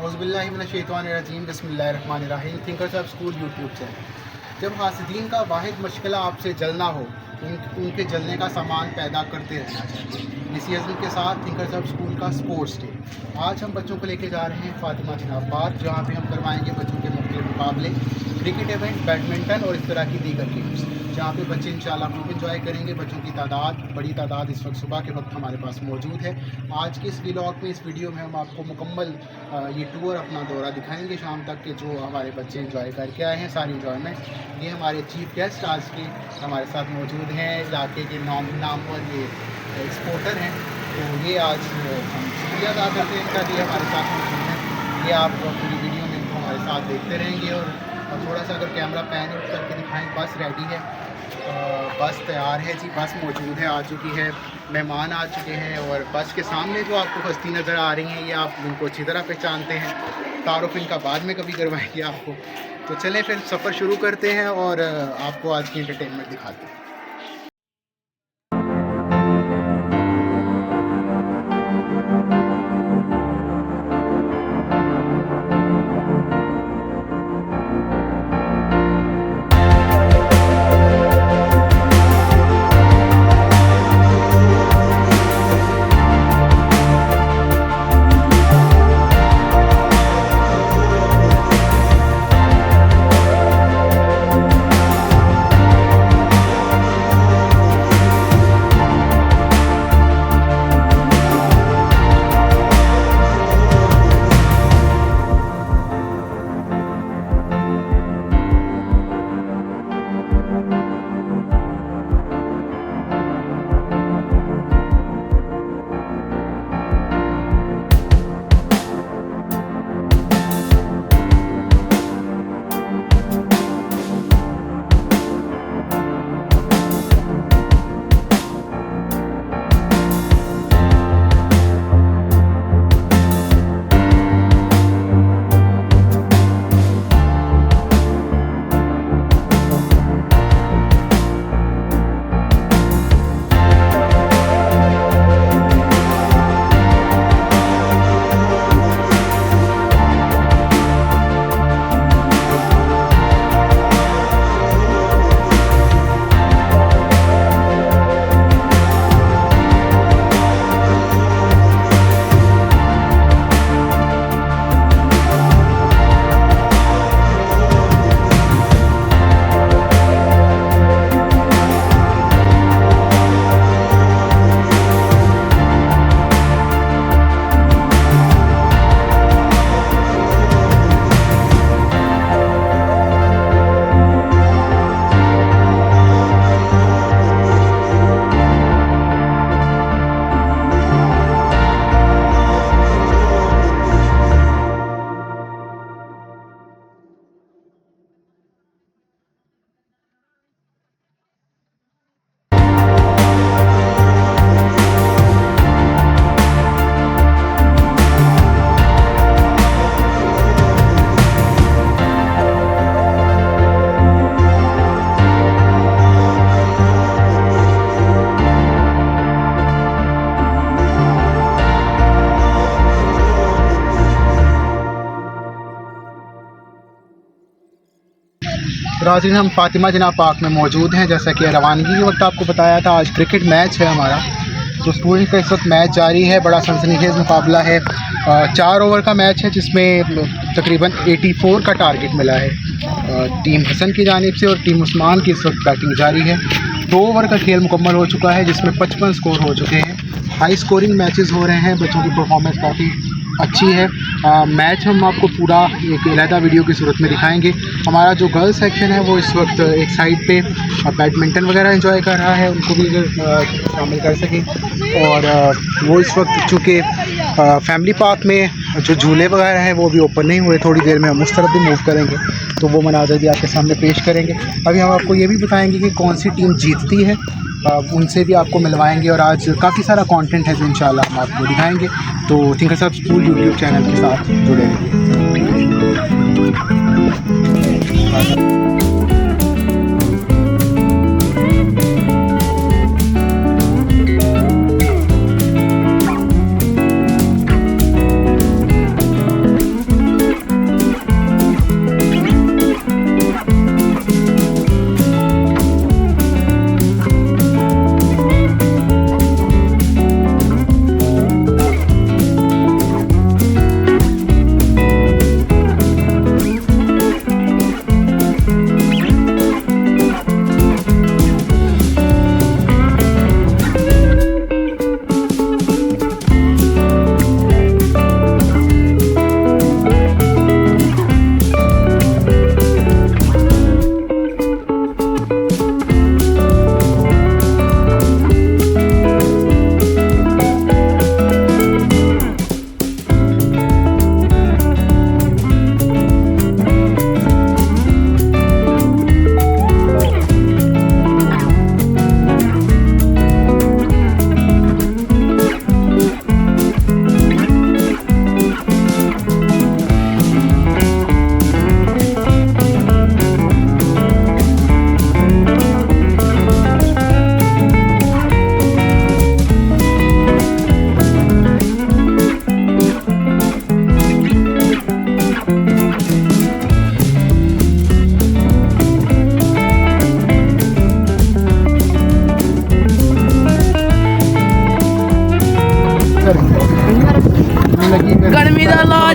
औज़ुबिल्लाहिमिनश्शैतानिर्रजीम बिस्मिल्लाहिर्रहमानिर्रहीम। Thinkers of school YouTube channel. जब हासिदीन का वाहिद मुश्किल आपसे जलना हो, उनके जलने का सामान पैदा करते रहना चाहिए। इसी अज़्म के साथ थिंकर्स ऑफ स्कूल का स्पोर्ट्स डे। आज हम बच्चों को लेके जा रहे हैं फातिमा जिनाब पार्क, जहाँ पे हम करवाएंगे बच्चों के मुख्तलिफ मुकाबले, क्रिकेट इवेंट, बैडमिंटन और इस तरह की दीगर गेम्स, जहाँ पे बच्चे इंशाल्लाह खूब इंजॉय करेंगे। बच्चों की बड़ी तादाद इस वक्त सुबह के वक्त हमारे पास मौजूद है। आज के इस व्लॉग में, इस वीडियो में हम आपको मुकम्मल ये टूर, अपना दौरा दिखाएंगे शाम तक के, जो हमारे बच्चे इंजॉय करके आए हैं, सारी इंजॉयमेंट। ये हमारे चीफ गेस्ट आज के हमारे साथ मौजूद हैं, इलाके के नामवर ये एक्सपोर्टर हैं। तो ये आज हम शुक्रिया अदा करते हैं इनका, ये हमारे साथ मौजूद हैं। ये आप पूरी वीडियो में इनको हमारे साथ देखते रहेंगे। और थोड़ा सा अगर कैमरा पैन करके दिखाएं, बस रेडी है, बस तैयार है जी, बस मौजूद है, आ चुकी है, मेहमान आ चुके हैं। और बस के सामने जो आपको हस्ती नज़र आ रही हैं, ये आप उनको अच्छी तरह पहचानते हैं। तारुफ इनका बाद में कभी करवाएंगे आपको। तो चलें फिर सफ़र शुरू करते हैं और आपको आज की एंटरटेनमेंट दिखाते हैं। नाज़रीन, हम फातिमा जिनाब पार्क में मौजूद हैं। जैसा कि रवानगी के वक्त आपको बताया था, आज क्रिकेट मैच है हमारा। तो स्टूडेंट का इस वक्त मैच जारी है, बड़ा सनसनीखेज़ मुकाबला है। 4 ओवर का मैच है, जिसमें तकरीबन 84 का टारगेट मिला है टीम हसन की जानिब से, और टीम उस्मान की इस वक्त बैटिंग जारी है। 2 ओवर का खेल मुकम्मल हो चुका है, जिसमें 55 स्कोर हो चुके हैं। हाई स्कोरिंग मैचेस हो रहे हैं, बच्चों की परफॉर्मेंस काफ़ी अच्छी है। मैच हम आपको पूरा एक अलहदा वीडियो की सूरत में दिखाएंगे। हमारा जो गर्ल्स सेक्शन है वो इस वक्त एक साइड पे बैडमिंटन वगैरह एंजॉय कर रहा है, उनको भी शामिल कर सकें। और वो इस वक्त चूँकि फैमिली पार्क में जो झूले वगैरह हैं वो भी ओपन नहीं हुए, थोड़ी देर में हम उस तरफ भी मूव करेंगे, तो वो मनाज़र भी आपके सामने पेश करेंगे। अभी हम आपको ये भी बताएंगे कि कौन सी टीम जीतती है, उनसे भी आपको मिलवाएंगे। और आज काफ़ी सारा कंटेंट है जो इंशाल्लाह हम आपको दिखाएंगे। तो thinkers of school YouTube channel के साथ जुड़े रहिए।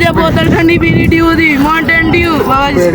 जे बोतल ठंडी पीनी ड्यू दी माउंटेन ड्यू बाबा जी।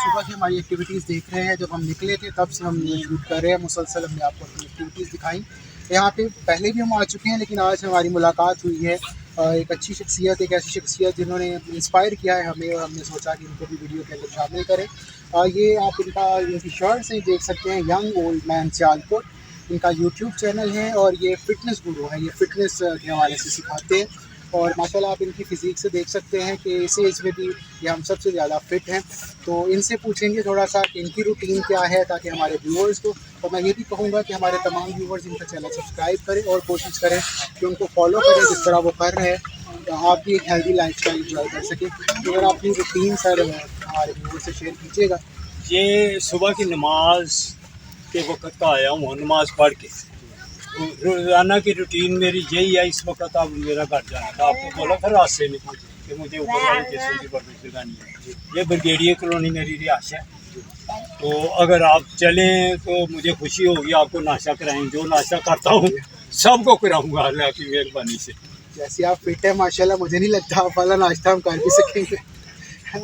सुबह की हमारी एक्टिविटीज़ देख रहे हैं। जब हम निकले थे तब से हम ये शूट कर रहे हैं, मुसलसल हमने आपको अपनी एक्टिविटीज़ दिखाई। यहाँ पे पहले भी हम आ चुके हैं, लेकिन आज हमारी मुलाकात हुई है एक अच्छी शख्सियत, एक ऐसी शख्सियत जिन्होंने इंस्पायर किया है हमें, और हमने सोचा कि उनको भी वीडियो के अंदर शामिल करें। ये आप इनकी शर्ट से देख सकते हैं, यंग ओल्ड मैन सियालकोट। इनका यूट्यूब चैनल है और ये फ़िटनेस गुरु है, ये फ़िटनेस के हवाले से सिखाते हैं। और माशाल्लाह आप इनकी फ़िज़ीक से देख सकते हैं कि इस एज में भी ये हम सबसे ज़्यादा फ़िट हैं। तो इनसे पूछेंगे थोड़ा सा कि इनकी रूटीन क्या है, ताकि हमारे व्यूअर्स को, और मैं ये भी कहूँगा कि हमारे तमाम व्यूअर्स इनका चैनल सब्सक्राइब करें और कोशिश करें कि उनको फॉलो करें जिस तरह वो कर रहे हैं, तो आप भी एक हेल्दी लाइफस्टाइल एंजॉय कर सकें। तो अगर आप अपनी रूटीन सर हमारे व्यूअर्स से शेयर कीजिएगा। ये सुबह की नमाज के वक्त का आया हूँ, नमाज़ पढ़ के। रोज़ाना की रूटीन मेरी यही है। इस वक्त अब मेरा घर जाना था, आपको बोला था रास्ते में कि मुझे ऊपर वाले जैसे की वर्जिश लगानी है। ये ब्रिगेडियर कॉलोनी मेरी रिहाइश है, तो अगर आप चलें तो मुझे खुशी होगी। आपको नाश्ता कराएँ, जो नाश्ता करता हूँ सबको कराऊँगा अल्लाह की मेहरबानी से। जैसे आप फिट है माशाल्लाह, मुझे नहीं लगता आप वाला नाश्ता हम कर भी सकेंगे।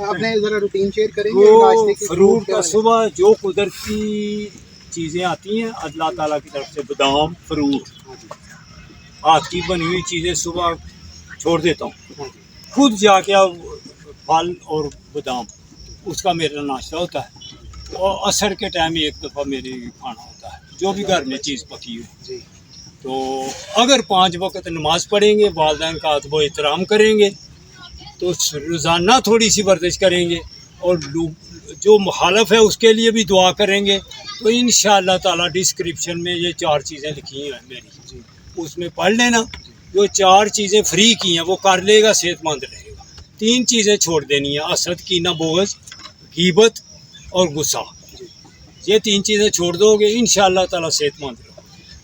आपने ज़रा रूटीन शेयर करेंगे नाश्ते वो की? फ्रूट का सुबह जो कुदरती चीज़ें आती हैं अल्लाह ताला की तरफ से, बादाम, फ्रूट, हाथ की बनी हुई चीज़ें सुबह छोड़ देता हूँ। खुद जाके अब फल और बादाम, उसका मेरा नाश्ता होता है। और असर के टाइम एक दफ़ा मेरे खाना होता है, जो भी घर में चीज़ पकी हुई। जी। तो अगर 5 वक्त नमाज़ पढ़ेंगे, वालिदैन का अदब व एहतराम करेंगे, तो रोज़ाना थोड़ी सी वर्जिश करेंगे, और जो मुखालफ है उसके लिए भी दुआ करेंगे, तो इंशाअल्लाह ताला डिस्क्रिप्शन में ये 4 चीज़ें लिखी हैं मेरी, उसमें पढ़ लेना। जो 4 चीज़ें फ्री की हैं वो कर लेगा, सेहतमंद रहेगा। 3 चीज़ें छोड़ देनी है, हसद, कीना, बुग़्ज़, गीबत और गुस्सा। ये 3 चीज़ें छोड़ दोगे इंशाअल्लाह ताला सेहतमंद रहोगे।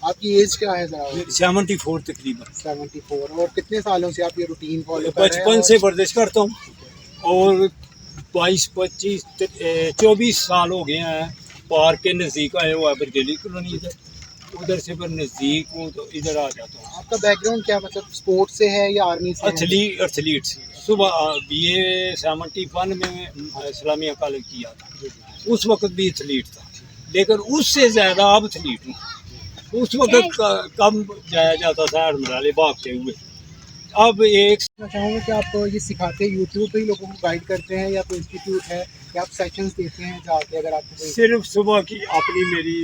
आपकी एज क्या है ज़रा? 74 तकरीबन। 74। और कितने सालों से आप ये रूटीन फॉलो कर रहे हैं? बचपन से वर्जिश करता हूँ, और 22, 25, 24 साल हो गए हैं। पार्क के नज़दीक आए हुआ है, बरगेली कॉलोनी, उधर से पर नज़दीक हूँ तो इधर आ जाता हूँ। आपका बैकग्राउंड क्या, मतलब स्पोर्ट्स से है या आर्मी से है? एथलीट से। सुबह BA 71 में इस्लामिया कॉलेज किया था, उस वक्त भी एथलीट था, लेकिन उससे ज़्यादा अब एथलीट हूँ। उस वक्त कम जाया जाता था अडमराले भागते हुए। अब एक मैं चाहूँगा कि आप ये सिखाते हैं, यूट्यूब पे ही लोगों को गाइड करते हैं, या कोई इंस्टीट्यूट है, या आप सेशंस देते हैं जाके? अगर आपको कोई सिर्फ सुबह की अपनी मेरी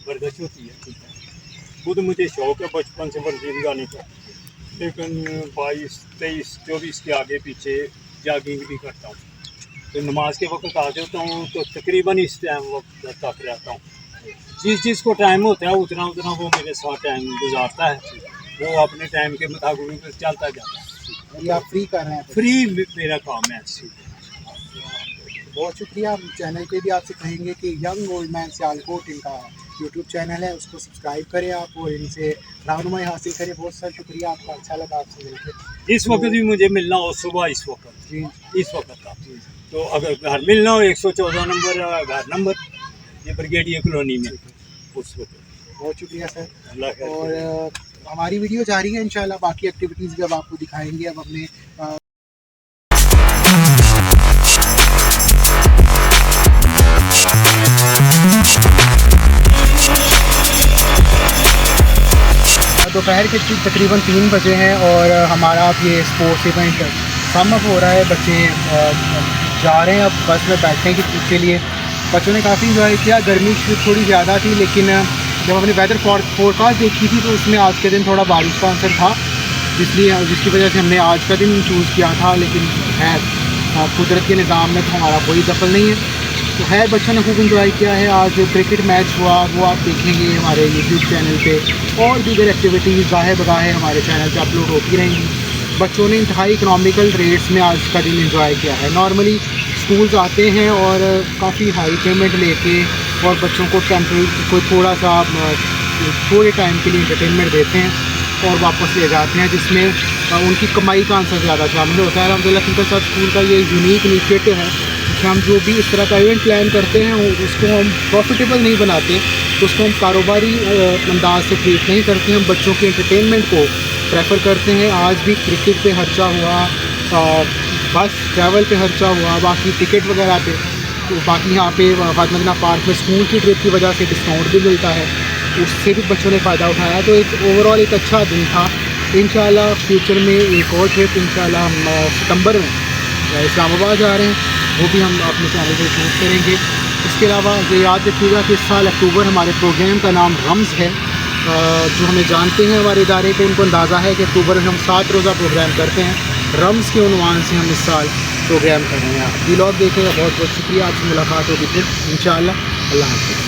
वर्जिश होती है, ठीक है। खुद मुझे शौक़ है बचपन से वर्जिश गाने का, लेकिन 22, 23, 24 के आगे पीछे जॉगिंग भी करता हूँ। तो नमाज के वक्त आ जाता हूँ तो तकरीबन इस टाइम वक्त तक रहता हूँ। जिसको टाइम होता है उतना वो मेरे साथ टाइम गुजारता है, वो अपने टाइम के मुताबिक चलता जाता है। या आप फ्री कर रहे हैं? फ्री मेरा काम है। बहुत शुक्रिया। हम चैनल पे भी आपसे कहेंगे कि यंग ओल्ड मैन सियालकोट इनका यूट्यूब चैनल है, उसको सब्सक्राइब करें आप, और इनसे रहनुमाई हासिल करें। बहुत सारा शुक्रिया आपका, अच्छा लगा आपसे मिलकर। इस वक्त भी मुझे मिलना हो सुबह, इस वक्त का, तो अगर घर मिलना हो 114 नंबर घर नंबर, ये ब्रिगेडियर कॉलोनी में, उस वक्त। बहुत शुक्रिया सर। अल्लाह खैर। और हमारी वीडियो जारी है इंशाल्लाह, बाकी एक्टिविटीज़ भी अब आपको दिखाएंगे। अब अपने दोपहर के तकरीबन 3 बजे हैं, और हमारा अब ये स्पोर्ट्स इवेंट सम अप हो रहा है। बच्चे जा रहे हैं अब बस में बैठने के लिए। बच्चों ने काफ़ी इंजॉय किया। गर्मी थोड़ी ज़्यादा थी, लेकिन जब हमने वेदर फोरकास्ट देखी थी तो उसमें आज के दिन थोड़ा बारिश का असर था, जिसकी वजह से हमने आज का दिन चूज़ किया था। लेकिन है कुदरत के निज़ाम में तो हमारा कोई दखल नहीं है। तो है, बच्चों ने खूब इंजॉय किया है। आज क्रिकेट मैच हुआ, वो आप देखेंगे हमारे यूट्यूब चैनल पे, और दीगर एक्टिविटीज़ गाहे बगाहे हमारे चैनल पे अपलोड होती रहेंगी। बच्चों ने इंतहाई इकनॉमिकल रेट्स में आज का दिन इंजॉय किया है। नॉर्मली स्कूल्स आते हैं और काफ़ी हाई पेमेंट लेके, और बच्चों को टेम्परेरी कोई थोड़ा सा थोड़े टाइम के लिए इंटरटेनमेंट देते हैं और वापस ले जाते हैं, जिसमें उनकी कमाई का आंसर ज़्यादा शामिल होता है। अल्हम्दुलिल्लाह थिंकर साहब स्कूल का ये यूनिक इनिशिएटिव है कि हम जो भी इस तरह का इवेंट प्लान करते हैं उसको हम प्रॉफिटेबल नहीं बनाते, तो उसको हम कारोबारी अंदाज से ट्रीट नहीं करते, हम बच्चों के एंटरटेनमेंट को प्रेफर करते हैं। आज भी क्रिकेट पे खर्चा हुआ, बस ट्रैवल पे खर्चा हुआ, बाकी टिकट वगैरह पे, तो बाकी यहाँ पे फातिमा पार्क में स्कूल की ट्रिप की वजह से डिस्काउंट भी मिलता है, उससे भी बच्चों ने फ़ायदा उठाया। तो एक ओवरऑल एक अच्छा दिन था। इंशाल्लाह फ्यूचर में एक और ट्रिप इंशाल्लाह हम सितंबर में इस्लामाबाद जा रहे हैं, वो भी हम अपने चैनल पर शूट करेंगे। इसके अलावा ये याद रखिएगा कि इस साल अक्टूबर हमारे प्रोग्राम का नाम रम्स है। जो हमें जानते हैं हमारे इदारे को, उनको अंदाज़ा है कि अक्टूबर में हम 7 रोज़ा प्रोग्राम करते हैं। रम्स के उन्वान से हम इस साल प्रोग्राम कर रहे हैं। व्लॉग देखेगा। बहुत बहुत शुक्रिया। आपसे मुलाकात होगी फिर इंशाअल्लाह। अल्लाह हाफ़िज़।